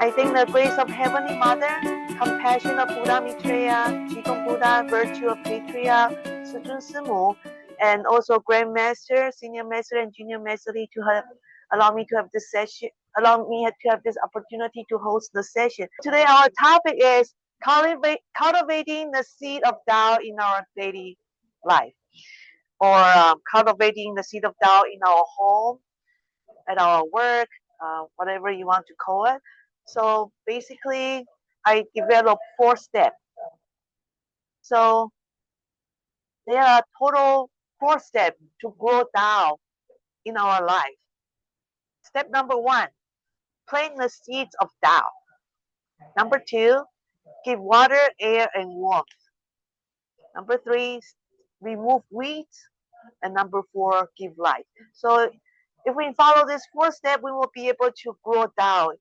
I thank the grace of Heavenly Mother, compassion of Buddha Maitreya, Qigong Buddha, virtue of Patriarch, Sujun Simu, and also Grandmaster, Senior Master, and Junior Master to have allow me to have this session, allow me to have this opportunity to host the session. Today our topic is cultivating the seed of Tao in our daily life, or cultivating the seed of Tao in our home, at our work, whatever you want to call it. So basically, I developed 4 steps. So there are total 4 steps to grow Tao in our life. Step number 1, plant the seeds of Tao. Number 2, give water, air, and warmth. Number 3, remove weeds. And number 4, give light. So if we follow this 4 steps, we will be able to grow Tao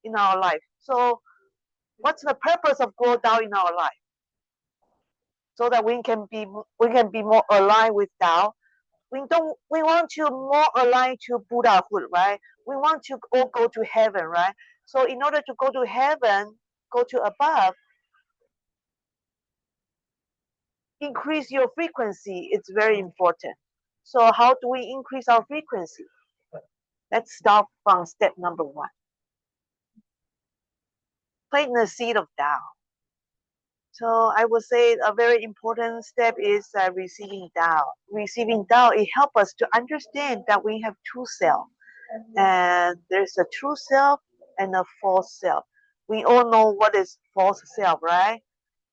in our life. So what's the purpose of grow Tao in our life? So that we can be more aligned with Tao. We want to more align to Buddhahood, right? We want to all go to heaven, right? So in order to go to heaven, go to above, increase your frequency. It's very important. So how do we increase our frequency? Let's start from step number 1. Plant the seed of Tao. So I would say a very important step is receiving Tao. Receiving Tao, it helps us to understand that we have two self. And there's a true self and a false self. We all know what is false self, right?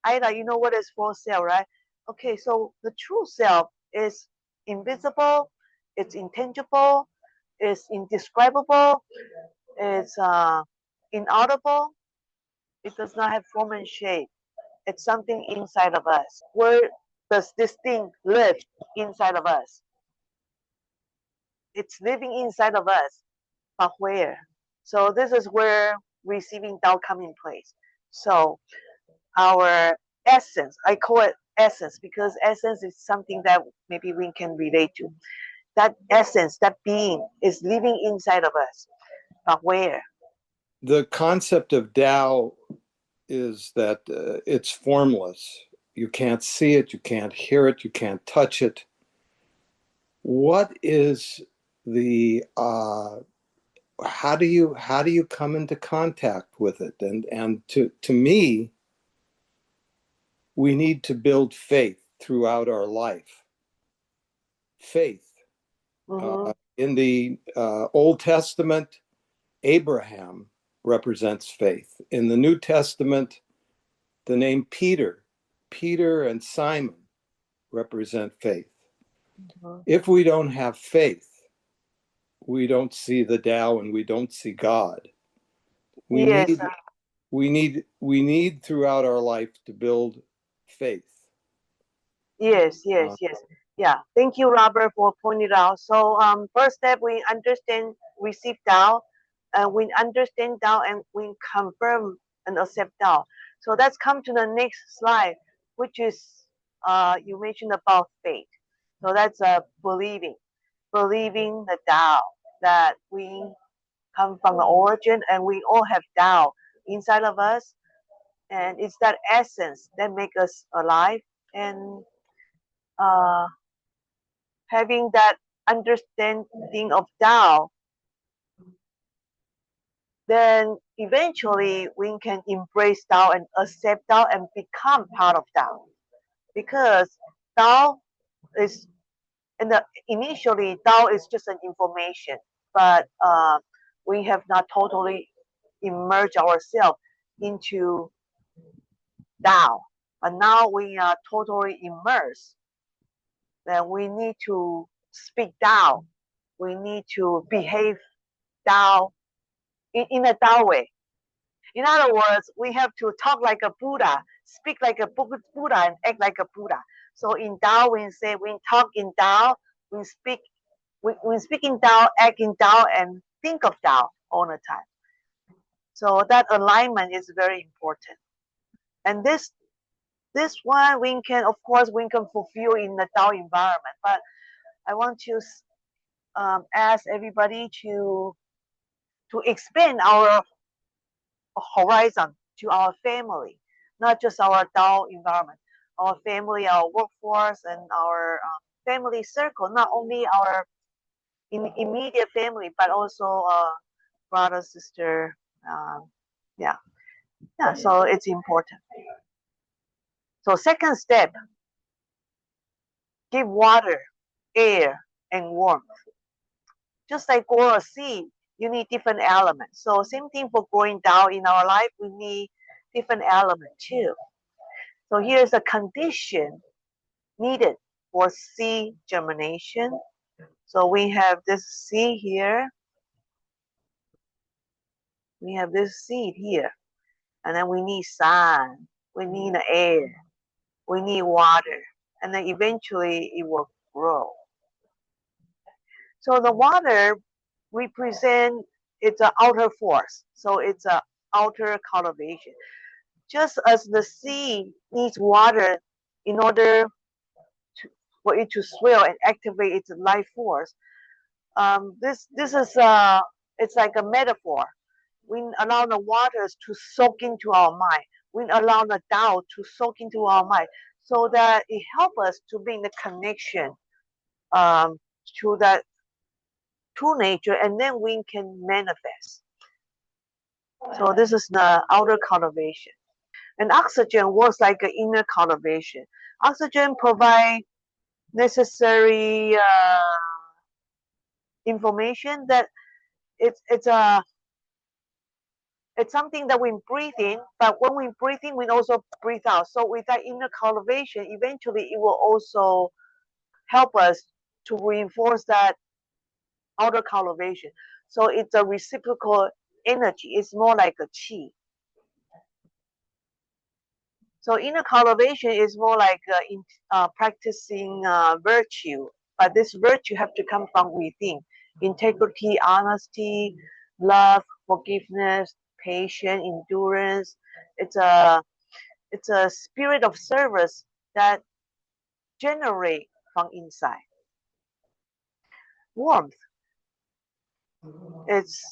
Ida, you know what is false self, right? Okay, so the true self is invisible, it's intangible, it's indescribable, it's inaudible, it does not have form and shape. It's something inside of us. Where does this thing live inside of us? It's living inside of us, but where? So this is where receiving Tao come in place. So our essence, I call it essence because essence is something that maybe we can relate to. That essence, that being is living inside of us, but where? The concept of Tao is that it's formless. You can't see it, you can't hear it, you can't touch it. What is the how do you come into contact with it? And to me, we need to build faith throughout our life. Faith. Mm-hmm. In the Old Testament, Abraham represents faith. In the New Testament, the name Peter and Simon represent faith. Mm-hmm. If we don't have faith, we don't see the Tao and we don't see God. We need throughout our life to build faith. Yes. Yeah. Thank you, Robert, for pointing out. So first step, we understand, receive Tao, and we understand Tao, and we confirm and accept Tao. So let's come to the next slide, which is you mentioned about faith. So that's believing the Tao, that we come from the origin and we all have Tao inside of us, and it's that essence that makes us alive. And having that understanding of Tao, then eventually we can embrace Tao and accept Tao and become part of Tao. Because Tao is, initially, Tao is just an information, but we have not totally immersed ourselves into Tao. But now we are totally immersed. Then we need to speak Tao. We need to behave Tao in a Tao way. In other words, we have to talk like a Buddha, speak like a Buddha, and act like a Buddha. So in Tao, we say we talk in Tao, we speak in Tao, act in Tao, and think of Tao all the time. So that alignment is very important. And this one we can, of course, we can fulfill in the Tao environment. But I want to ask everybody to expand our horizon to our family, not just our Dao environment, our family, our workforce, and our family circle, not only our immediate family, but also brother, sister. Yeah, yeah. So it's important. So second step, give water, air, and warmth. Just like grow a seed, you need different elements. So same thing for growing down in our life, we need different elements too. So here's a condition needed for seed germination. So we have this seed here. We have this seed here. And then we need sun. We need air. We need water. And then eventually it will grow. So the water represent it's an outer force. So it's an outer cultivation. Just as the seed needs water in order for it to swell and activate its life force, this is it's like a metaphor. We allow the waters to soak into our mind. We allow the Tao to soak into our mind, so that it helps us to bring the connection um, to that true nature, and then we can manifest. So this is the outer cultivation. And oxygen works like an inner cultivation. Oxygen provides necessary information that it's a it's something that we breathe in, but when we breathe in, we also breathe out. So with that inner cultivation, eventually it will also help us to reinforce that outer cultivation. So it's a reciprocal energy. It's more like a chi. So inner cultivation is more like practicing virtue, but this virtue have to come from within. Integrity, honesty, love, forgiveness, patience, endurance. It's a it's a spirit of service that generate from inside. Warmth. It's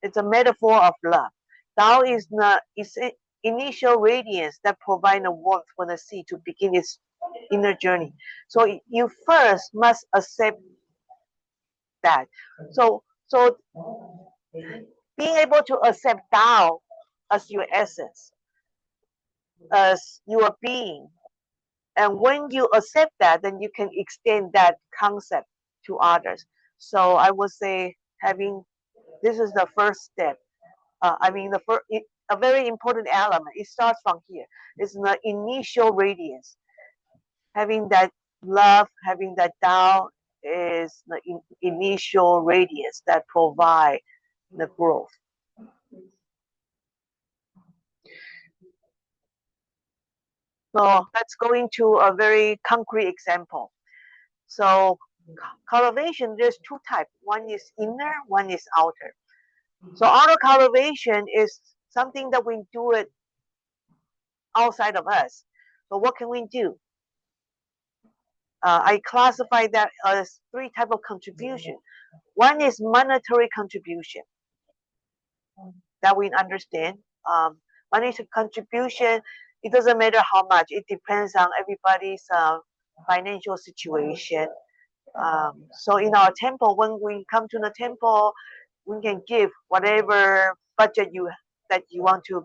it's a metaphor of love. Tao is not is initial radiance that provide the warmth for the seed to begin its inner journey. So you first must accept that. So being able to accept Tao as your essence, as your being, and when you accept that, then you can extend that concept to others. So I would say having this is the first step. A very important element. It starts from here. It's the initial radiance. Having that love, having that Tao is the initial radiance that provide the growth. So let's go into a very concrete example. So cultivation, there's two types. One is inner, one is outer. So outer cultivation is something that we do it outside of us. So what can we do? I classify that as three types of contribution. One is monetary contribution that we understand. Monetary contribution, it doesn't matter how much. It depends on everybody's financial situation. So in our temple, when we come to the temple, we can give whatever budget that you want to,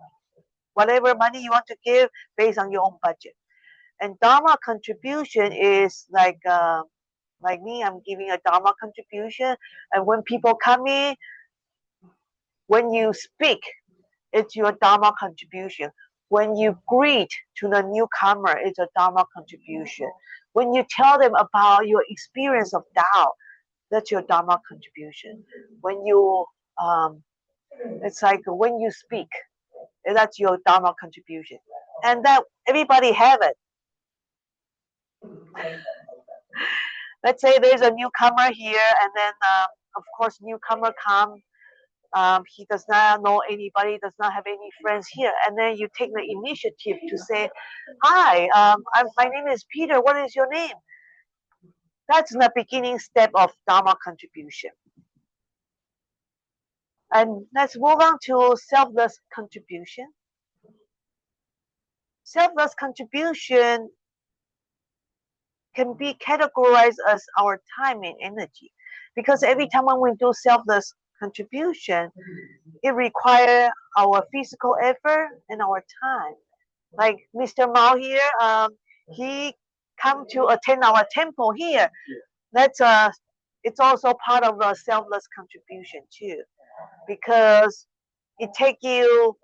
whatever money you want to give based on your own budget. And Dharma contribution is like me, I'm giving a Dharma contribution. And when people come in, when you speak, it's your Dharma contribution. When you greet to the newcomer, it's a Dharma contribution. When you tell them about your experience of Tao, that's your Dharma contribution. When you, it's like when you speak, that's your Dharma contribution. And that everybody have it. Let's say there's a newcomer here, and then of course newcomer come. He does not know anybody, does not have any friends here, and then you take the initiative to say, "Hi, my name is Peter. What is your name?" That's the beginning step of Dharma contribution. And let's move on to selfless contribution. Selfless contribution can be categorized as our time and energy, because every time when we do selfless contribution, it requires our physical effort and our time. Like Mr. Mao here, he come to attend our temple here. That's it's also part of a selfless contribution too, because it take you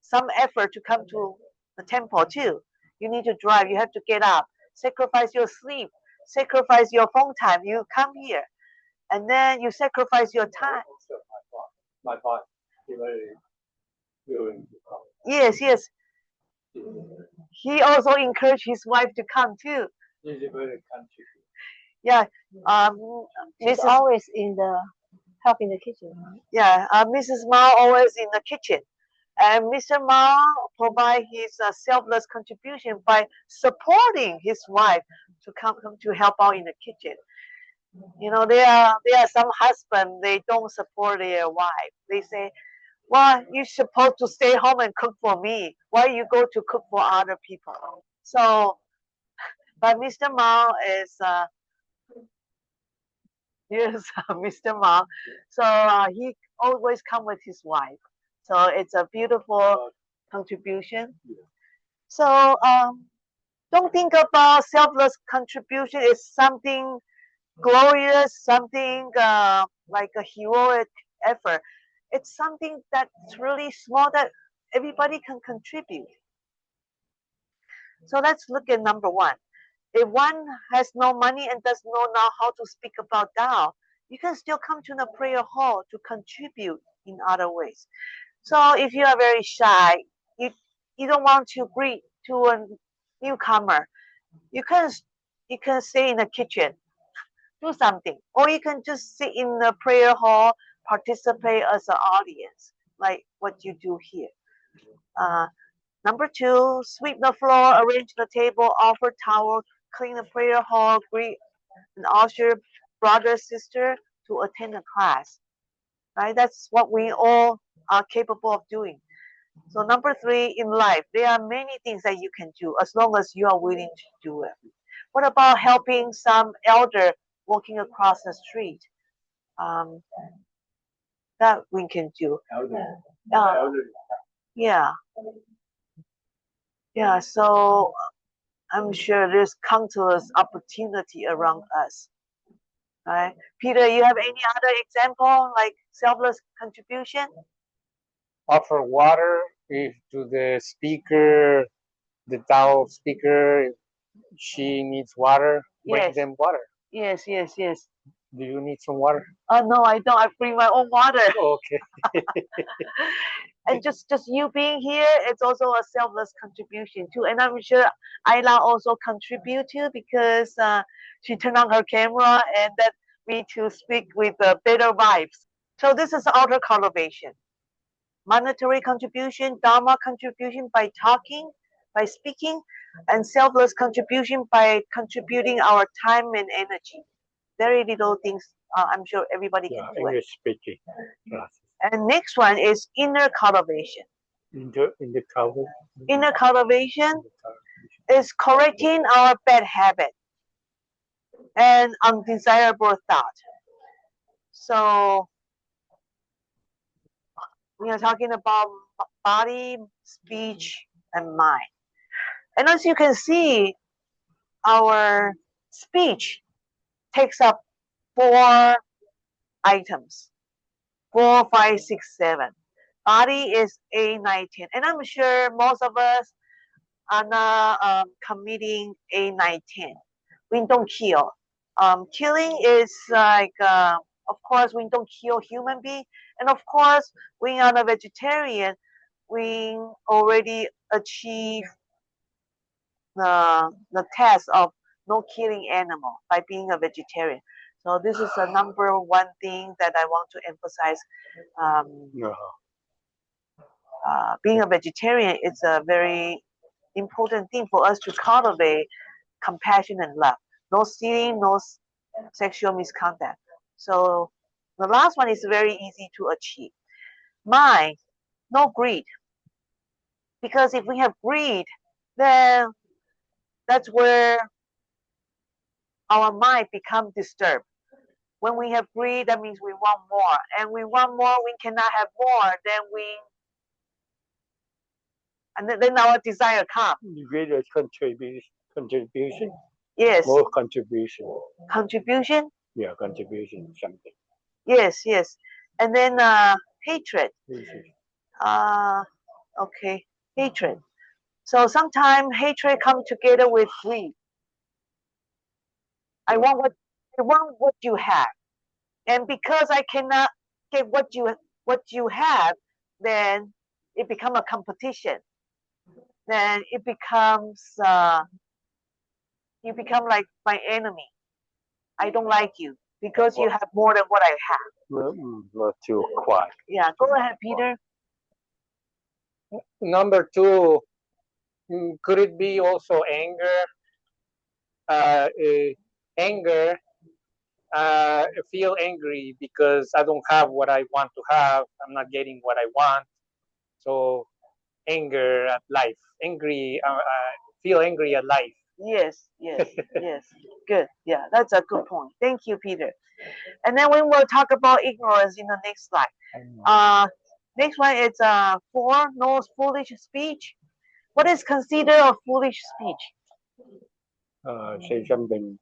some effort to come to the temple too. You need to drive. You have to get up, sacrifice your sleep, sacrifice your phone time. You come here, and then you sacrifice your time. My boss, he very willing to come. Yes, yes. He also encouraged his wife to come too. He's a very country. Yeah. She's Mrs. always in the help in the kitchen. Yeah, Mrs. Mao always in the kitchen. And Mr. Mao provide his selfless contribution by supporting his wife to come to help out in the kitchen. You know, there are some husbands, they don't support their wife. They say, well, you're supposed to stay home and cook for me. Why you go to cook for other people? So, but Mr. Mao is here's Mr. Mao. So he always come with his wife. So it's a beautiful contribution. So don't think about selfless contribution as something glorious, something like a heroic effort. It's something that's really small that everybody can contribute. So let's look at number one. If one has no money and does not know how to speak about Tao, you can still come to the prayer hall to contribute in other ways. So if you are very shy, you don't want to greet to a newcomer, you can stay in the kitchen, do something, or you can just sit in the prayer hall, participate as an audience, like what you do here. Number two, sweep the floor, arrange the table, offer towel, clean the prayer hall, greet and usher brother, sister to attend the class. Right? That's what we all are capable of doing. So number three, in life, there are many things that you can do as long as you are willing to do it. What about helping some elder walking across the street? That we can do. Yeah. Yeah, so I'm sure there's countless opportunity around us. Right? Peter, you have any other example like selfless contribution? Offer water if to the speaker, the Tao speaker, she needs water, bring Yes. them water. Yes, yes, yes. Do you need some water? Oh no, I don't. I bring my own water. Okay. And just you being here, it's also a selfless contribution too. And I'm sure Ayla also contribute too, because she turned on her camera and that me to speak with better vibes. So this is outer cultivation. Monetary contribution, Dharma contribution by talking, by speaking, and selfless contribution by contributing our time and energy. Very little things. I'm sure everybody can do it. English speaking classes. And next one is inner cultivation. In the cover. Inner cultivation is correcting our bad habit and undesirable thought. So we are talking about body, speech, and mind. And as you can see, our speech takes up 4 items. 4, 5, 6, 7. Body is 8, 9, 10. And I'm sure most of us are not committing 8, 9, 10. We don't kill. Killing is like, of course, we don't kill human being. And of course, we are a vegetarian. We already achieve the test of no killing animal by being a vegetarian. So this is the number one thing that I want to emphasize. Being a vegetarian is a very important thing for us to cultivate compassion and love. No stealing, no sexual misconduct. So the last one is very easy to achieve. mind, no greed. Because if we have greed, then that's where our mind becomes disturbed. When we have greed, that means we want more. And we want more, we cannot have more, then our desire comes. You get a contribution. Yes. More contribution. Contribution? Yeah, contribution, something. Yes, yes. And then hatred. Okay, hatred. So sometimes hatred comes together with greed. I want what you have. And because I cannot get what you have, then it becomes a competition. Then it becomes you become like my enemy. I don't like you because you have more than what I have. Not too quiet. Yeah, go ahead, Peter. Number two, could it be also anger? Anger, feel angry because I don't have what I want to have. I'm not getting what I want. So anger at life, feel angry at life. Yes, yes, yes. Good. Yeah, that's a good point. Thank you, Peter. And then we will talk about ignorance in the next slide. Next one is 4, no foolish speech. What is considered a foolish speech? Say something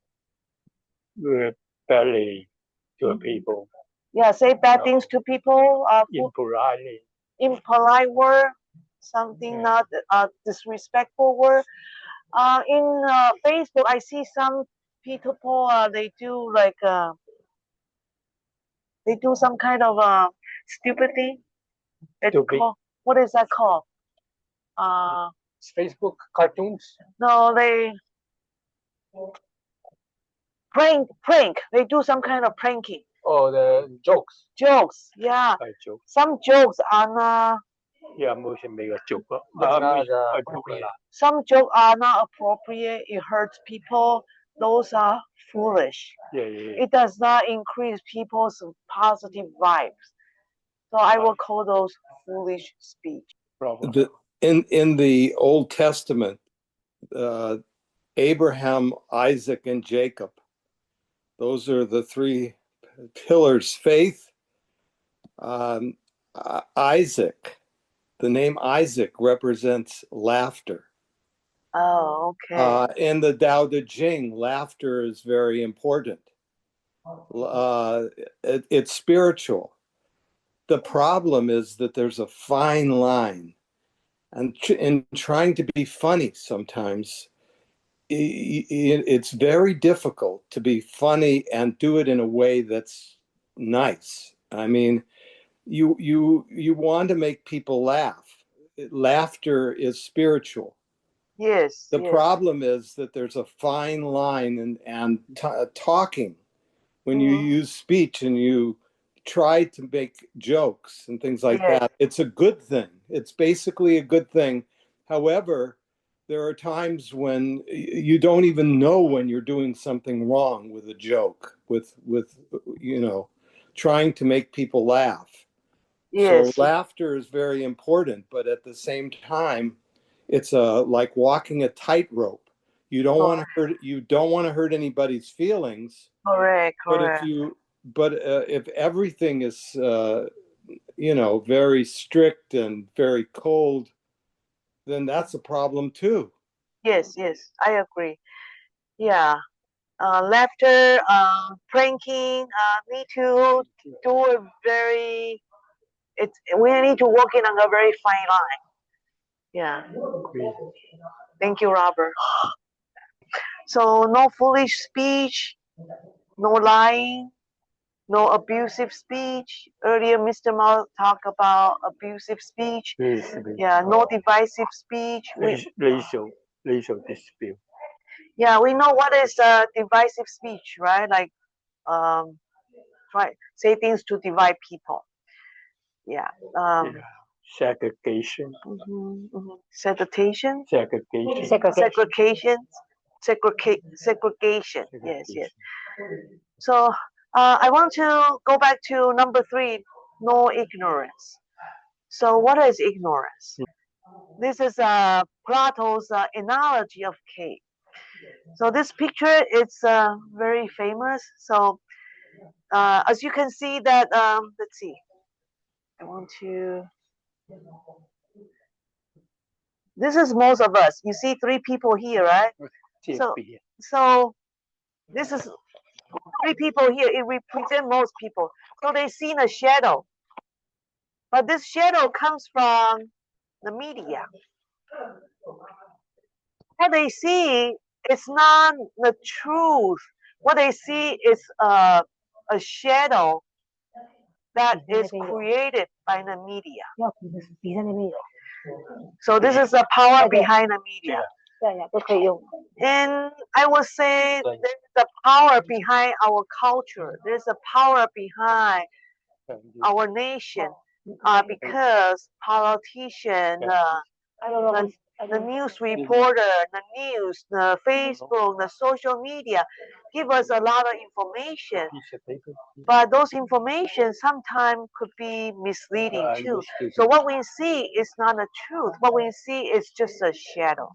badly to people. Yeah, say bad things to people. Impolitely. Impolite word, something not disrespectful word. In Facebook, I see some people they do like they do some kind of stupid thing. What is that called? Facebook cartoons. No, they prank. They do some kind of pranking. Oh, the jokes. Jokes, yeah. Jokes. Some jokes are not. Yeah, joke. Some jokes are not appropriate. It hurts people. Those are foolish. Yeah. It does not increase people's positive vibes. So I will call those foolish speech. In the Old Testament, Abraham, Isaac, and Jacob, those are the 3 pillars. Faith, Isaac, the name Isaac represents laughter. Oh, okay. In the Tao Te Ching, laughter is very important. It's spiritual. The problem is that there's a fine line, and in trying to be funny sometimes, it's very difficult to be funny and do it in a way that's nice. I mean, you want to make people laugh. Laughter is spiritual. Yes. The problem is that there's a fine line and talking. When you use speech and you try to make jokes and things like that, it's a good thing. It's basically a good thing. However, there are times when you don't even know when you're doing something wrong with a joke, with trying to make people laugh. Yes. So laughter is very important, but at the same time, it's like walking a tightrope. You don't want to hurt anybody's feelings. Correct. But if everything is very strict and very cold, then that's a problem too. Yes, I agree. Yeah. Laughter, pranking, need to do a very. We need to walk in on a very fine line. Yeah. Thank you, Robert. So no foolish speech, no lying, no abusive speech. Earlier, Mr. Mao talked about abusive speech. Yeah, no divisive speech. Racial dispute. Yeah, we know what is divisive speech, right? Like, say things to divide people. Yeah. Segregation. Segregation. Segregation. Yes. So I want to go back to number 3, no ignorance. So what is ignorance? This is Plato's analogy of cave. So this picture is very famous. So as you can see that, let's see. I want to. This is most of us. You see three people here, right? So this is three people here. It represents most people. So they see a shadow, but this shadow comes from the media. What they see is not the truth. What they see is a shadow that is created by the media. So this is the power behind the media. And I would say there's a power behind our culture. There's a power behind our nation because politicians, the news reporter, the news, the Facebook, the social media give us a lot of information. But those information sometimes could be misleading too. So what we see is not the truth. What we see is just a shadow.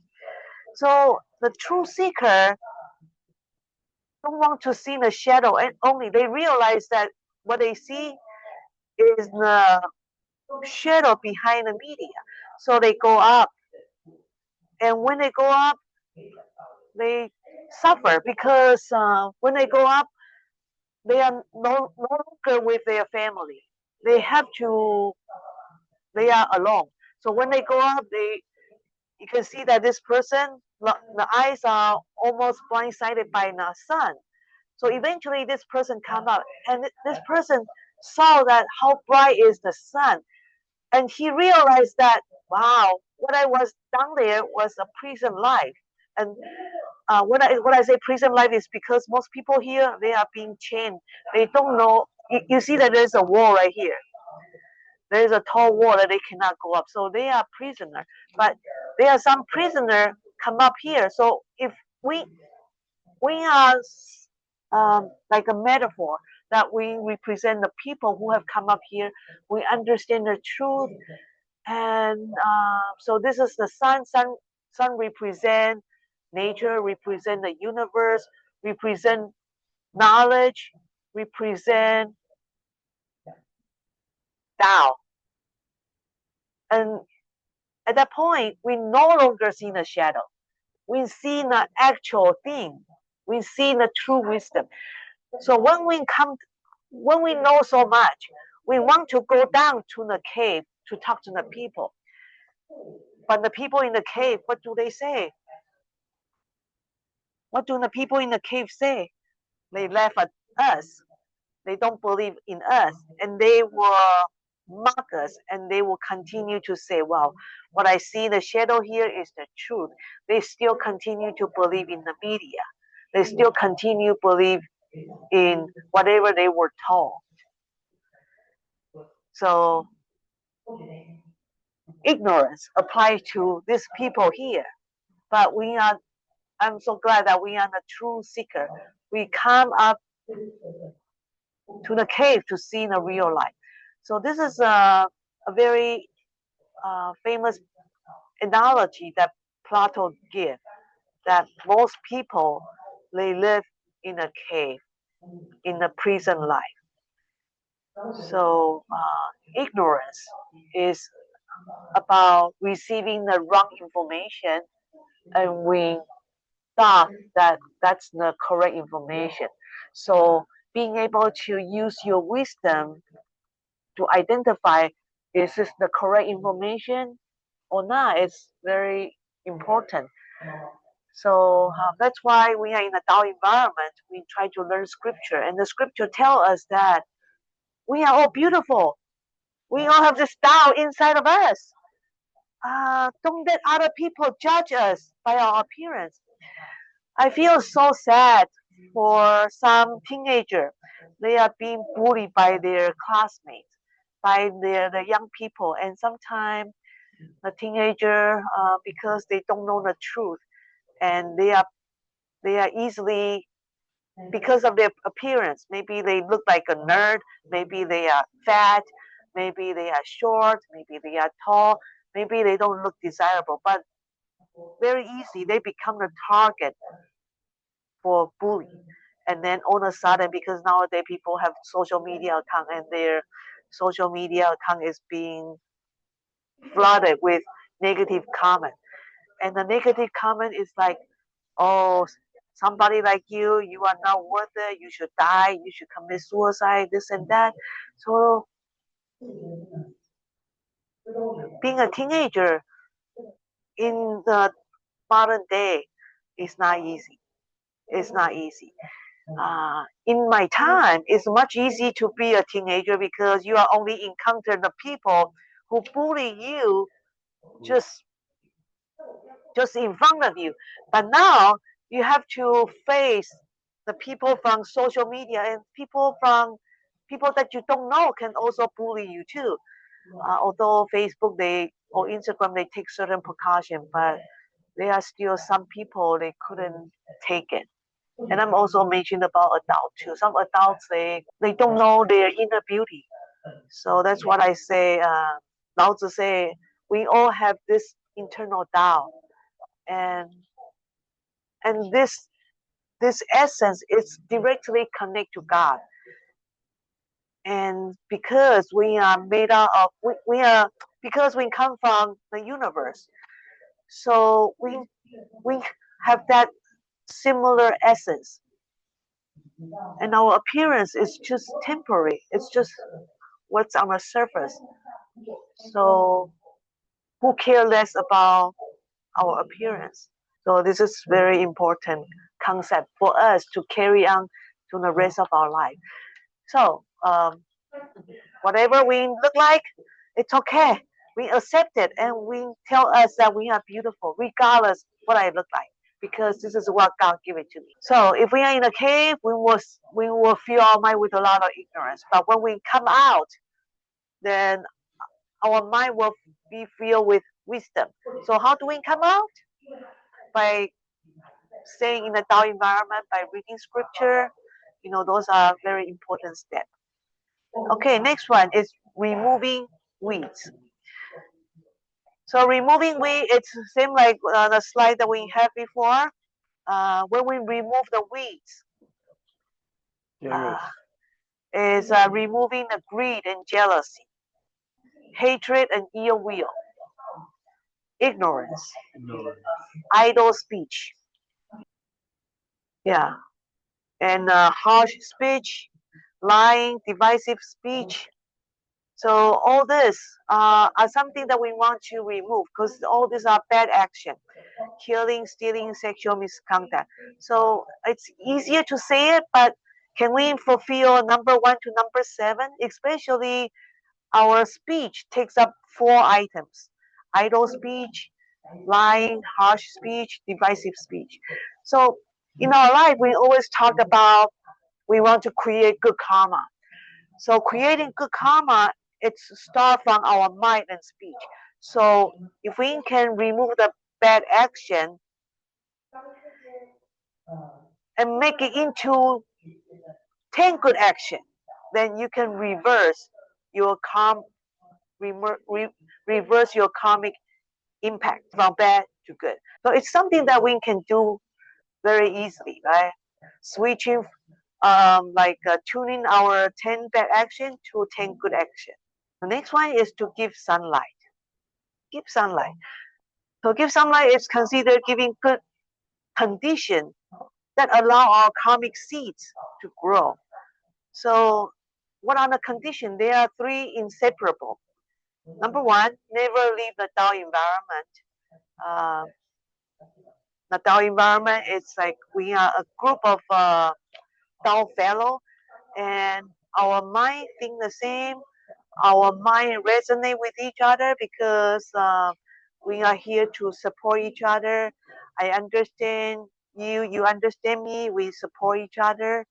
So the truth seeker don't want to see the shadow, and only they realize that what they see is the shadow behind the media. So they go up, and when they go up, they suffer because when they go up, they are no longer with their family. They have to. They are alone. So when they go up, you can see that this person, the eyes are almost blindsided by the sun. So eventually this person come up, and this person saw that how bright is the sun, and he realized that, wow, what I was down there was a prison life. And when I say prison life is because most people here, they are being chained. They don't know. You see that there's a wall right here. There is a tall wall that they cannot go up. So they are prisoner. But there are some prisoner come up here. So if we are like a metaphor that we represent the people who have come up here. We understand the truth, and so this is the sun. Sun represent nature, represent the universe, represent knowledge, represent Tao. And at that point, we no longer see the shadow. We see the actual thing. We see the true wisdom. So when we know so much, we want to go down to the cave to talk to the people. But the people in the cave, what do they say? What do the people in the cave say? They laugh at us. They don't believe in us. And they will mock us, and they will continue to say, well, what I see in the shadow here is the truth. They still continue to believe in the media. They still continue to believe in whatever they were told. So ignorance applies to these people here. But I'm so glad that we are the true seeker. We come up to the cave to see the real light. So this is a very famous analogy that Plato gives, that most people, they live in a cave, in the prison life. So ignorance is about receiving the wrong information, and we thought that that's the correct information. So being able to use your wisdom to identify, is this the correct information or not, is very important. So that's why we are in a Tao environment. We try to learn scripture, and the scripture tell us that we are all beautiful. We all have this Tao inside of us. Don't let other people judge us by our appearance. I feel so sad for some teenager. They are being bullied by their classmates, by the young people, and sometimes the teenager, because they don't know the truth, and they are easily, because of their appearance. Maybe they look like a nerd. Maybe they are fat. maybe they are short, maybe they are tall, maybe they don't look desirable, but very easy they become the target for bullying. And then all of a sudden, because nowadays people have social media account and their social media account is being flooded with negative comment, and the negative comment is like, oh, somebody like you are not worth it, you should die, you should commit suicide, this and that. So being a teenager in the modern day is not easy. It's not easy. In my time, it's much easier to be a teenager because you are only encounter the people who bully you just in front of you. But now you have to face the people from social media, and people that you don't know can also bully you too. Although Facebook or Instagram they take certain precaution, but there are still some people they couldn't take it. And I'm also mentioning about adults too. Some adults they don't know their inner beauty. So that's what I say. Lao Tzu say we all have this internal Tao, and this essence is directly connected to God. And because we are made out of we are because we come from the universe, so we have that similar essence, and our appearance is just temporary. It's just what's on the surface. So who care less about our appearance? So this is very important concept for us to carry on to the rest of our life. So whatever we look like, it's okay. We accept it and we tell us that we are beautiful, regardless what I look like, because this is what God gave it to me. So if we are in a cave, we will fill our mind with a lot of ignorance. But when we come out, then our mind will be filled with wisdom. So how do we come out? By staying in the Tao environment, by reading scripture. Those are very important steps. Okay, next one is removing weeds. So removing weeds, it's same like the slide that we had before. When we remove the weeds, is removing the greed and jealousy, hatred and ill will, ignorance, idle speech, yeah, and harsh speech, lying, divisive speech. So all this are something that we want to remove because all these are bad action, killing, stealing, sexual misconduct. So it's easier to say it, but can we fulfill number 1 to number 7? Especially our speech takes up 4 items: idle speech, lying, harsh speech, divisive speech. So in our life, we always talk about we want to create good karma. So creating good karma, it's start from our mind and speech. So if we can remove the bad action and make it into 10 good action, then you can reverse your reverse your karmic impact from bad to good. So it's something that we can do very easily, right? Switching, tuning our 10 bad action to 10 good action. The next one is to give sunlight. Give sunlight. So give sunlight is considered giving good condition that allow our karmic seeds to grow. So what are the conditions? There are 3 inseparable. Number 1, never leave the Tao environment. The Tao environment is like we are a group of Tao fellow, and our mind think the same. Our mind resonate with each other because we are here to support each other. I understand you, you understand me. We support each other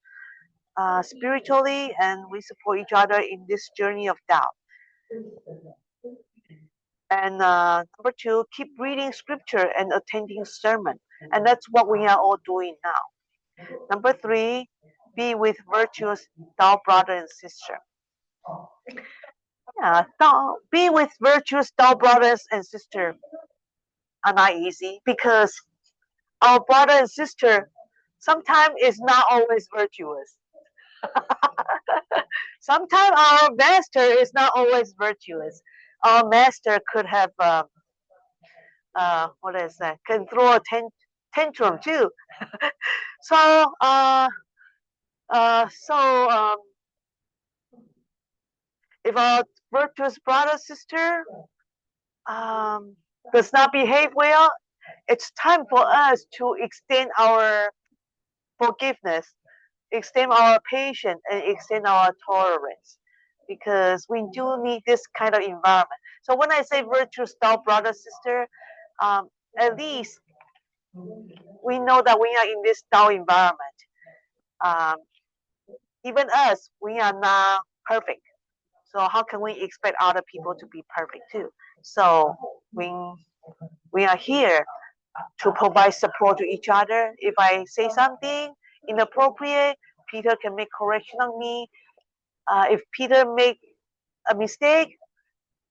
spiritually, and we support each other in this journey of Tao. And number 2, keep reading scripture and attending sermon, and that's what we are all doing now. Number 3, be with virtuous Tao brother and sister. Yeah, be with virtuous Tao brothers and sisters are not easy because our brother and sister sometimes is not always virtuous. Sometimes our master is not always virtuous. Our master could have what is that? Can throw a tantrum too. So so if our virtuous brother sister does not behave well, it's time for us to extend our forgiveness, extend our patience, and extend our tolerance, because we do need this kind of environment. So when I say virtuous Tao brother sister, at least we know that we are in this Tao environment. Um, even us, we are not perfect. So how can we expect other people to be perfect too? So we are here to provide support to each other. If I say something inappropriate, Peter can make correction on me. If Peter make a mistake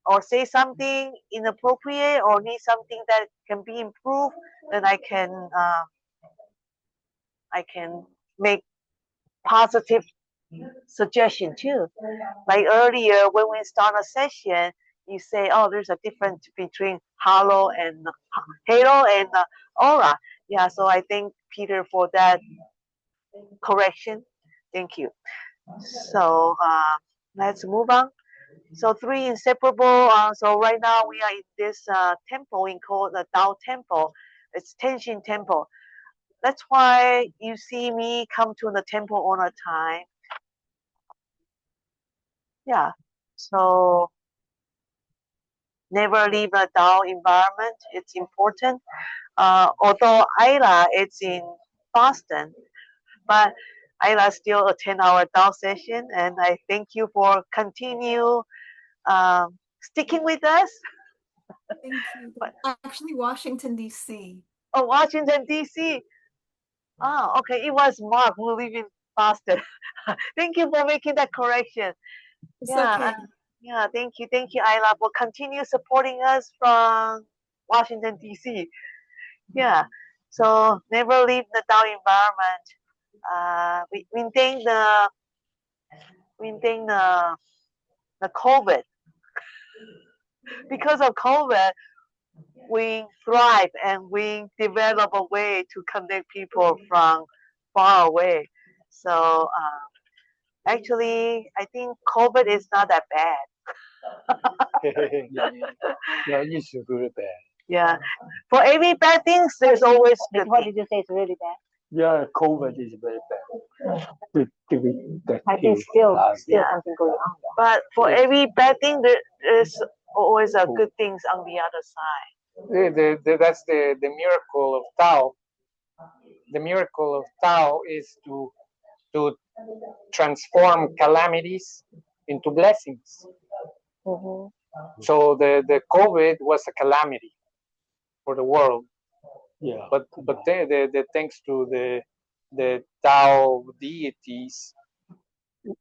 or say something inappropriate or need something that can be improved, then I can make positive suggestion too. Like earlier when we start a session, you say, "Oh, there's a difference between halo and aura." Yeah, so I thank Peter for that correction. Thank you. So let's move on. So three inseparable. So right now we are in this temple we call the Tao Temple. It's Tienshin Temple. That's why you see me come to the temple all the time. Yeah. So never leave the Tao environment. It's important. Although Ayla is in Boston, but Ayla still attend our Tao session, and I thank you for continue sticking with us. Thank you. Actually, Washington, D.C. Oh, Washington D.C. Oh, okay. It was Mark who live in Boston. Thank you for making that correction. It's Yeah, okay. yeah. Thank you, Ayla, for continue supporting us from Washington D.C. Yeah. So never leave the Tao environment. We maintain the COVID. Because of COVID, we thrive and we develop a way to connect people from far away. So actually, I think COVID is not that bad. Yeah, it's really bad. Yeah. For every bad things, there's always good What things. did you say? It's really bad. Yeah, COVID is very bad. I think still Yeah. something going on. But for every bad thing, there's always a good things on the other side. That's the miracle of Tao. The miracle of Tao is to transform calamities into blessings. Mm-hmm. So the COVID was a calamity for the world. Yeah. But the thanks to the Tao deities,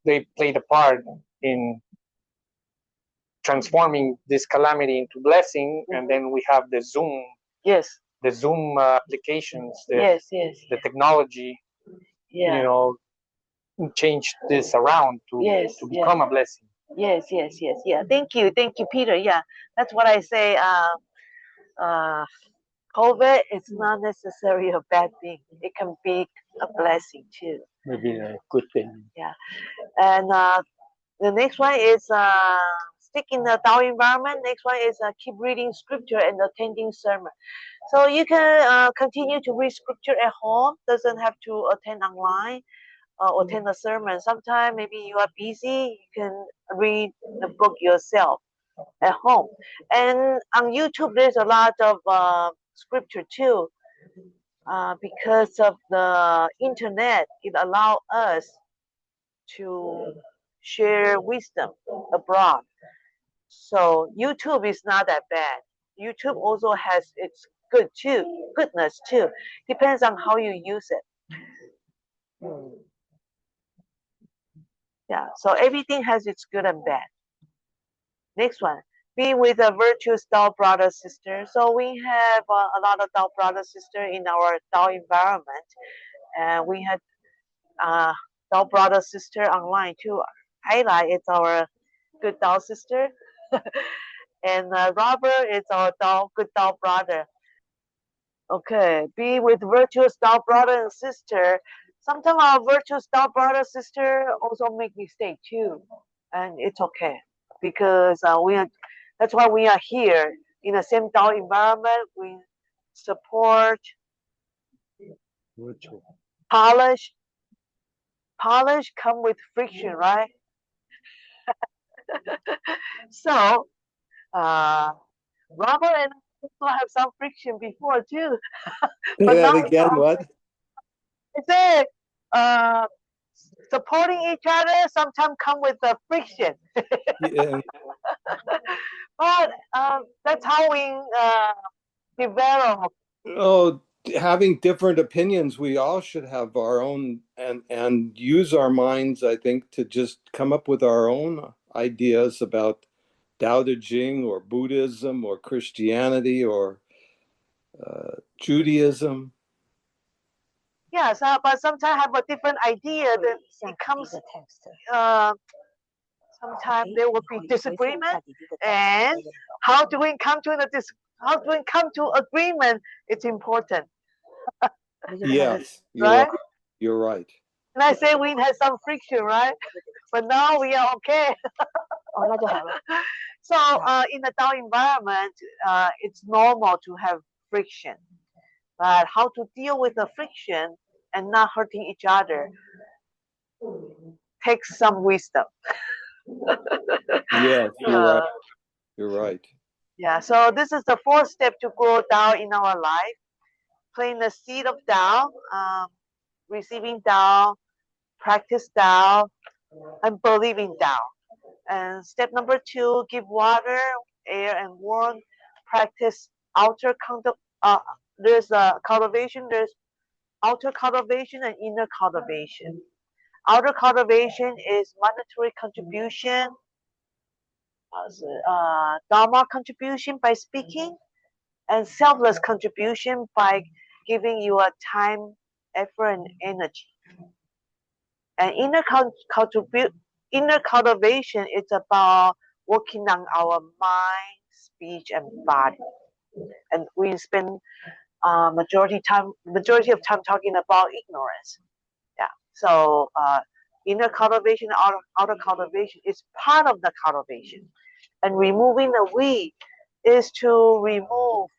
they played a part in transforming this calamity into blessing. And then we have the Zoom Yes. Applications, Yes. the technology, Yeah. you know, changed this around to become a blessing. Yes. Yeah. Thank you, Peter. Yeah, that's what I say. COVID is not necessarily a bad thing. It can be a blessing too. Maybe a good thing. Yeah. And the next one is stick in the Tao environment. Next one is keep reading scripture and attending sermon. So you can continue to read scripture at home. Doesn't have to attend online or attend a sermon. Sometimes maybe you are busy. You can read the book yourself at home. And on YouTube, there's a lot of scripture too. Because of the internet, it allows us to share wisdom abroad. So YouTube is not that bad. YouTube also has its goodness too. Depends on how you use it. Yeah, so everything has its good and bad. Next one, be with a virtuous Tao brother sister. So we have a lot of Tao brother sister in our Tao environment, and we had Tao brother sister online too. Highlight is our good Tao sister, and Robert is our good Tao brother. Okay, be with virtuous Tao brother and sister. Sometimes our virtuous Tao brother sister also make mistake too, and it's okay because that's why we are here in the same Tao environment. We support, Virtual. polish come with friction, right? So, Robert and I also have some friction before too, Say but that now again. What? I say, supporting each other sometimes come with the friction. Yeah. But that's how we develop. Oh, having different opinions, we all should have our own and use our minds, I think, to just come up with our own ideas about Tao Te Ching or Buddhism or Christianity or Judaism. Yeah, so, but sometimes have a different idea. Then it comes. Sometimes there will be disagreement, and how do we come to how do we come to agreement? It's important. Yes, you're Right? right. You're right. And I say we had some friction, right? But now we are okay. So in the Tao environment, it's normal to have friction. But how to deal with the friction and not hurting each other takes some wisdom. Yes, you're right. You're right. Yeah, so this is the fourth step to grow Tao in our life. Planting the seed of Tao, receiving Tao, practice Tao, and believing Tao. And step number 2, give water, air, and warmth. Practice outer there's cultivation, there's outer cultivation and inner cultivation. Outer cultivation is monetary contribution, Dharma contribution by speaking, and selfless contribution by giving your time, effort, and energy. And inner cultivation is about working on our mind, speech, and body. And we spend majority of time talking about ignorance. Yeah. So inner cultivation, outer cultivation is part of the cultivation, and removing the we is to remove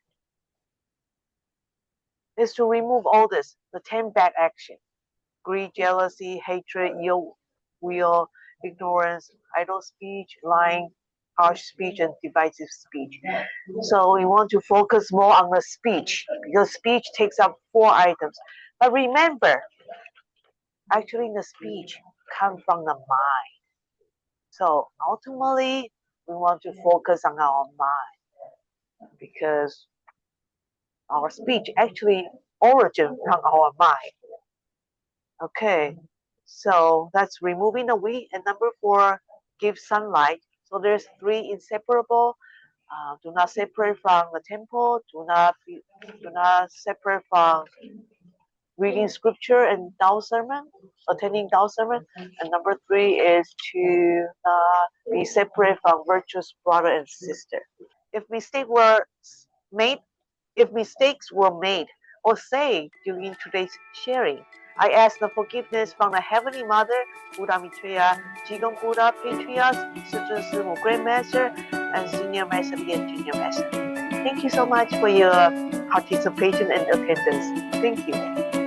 all this, the 10 bad action: greed, jealousy, hatred, ill will, ignorance, idle speech, lying, harsh speech, and divisive speech. So we want to focus more on the speech because speech takes up 4 items. But remember, actually the speech comes from the mind. So ultimately, we want to focus on our mind because our speech actually origin from our mind. Okay, so that's removing the we. And number 4, give sunlight. So there's 3 inseparable. Do not separate from the temple. Do not separate from reading scripture and Tao sermon, attending Tao sermon. And number 3 is to be separate from virtuous brother and sister. If made, mistakes were made or said during today's sharing, I ask the forgiveness from the Heavenly Mother, Buddha Maitreya, Jigong Buddha, Patriarchs, Sister Simu, Grandmaster, and Senior Master and Junior Master. Thank you so much for your participation and attendance. Thank you.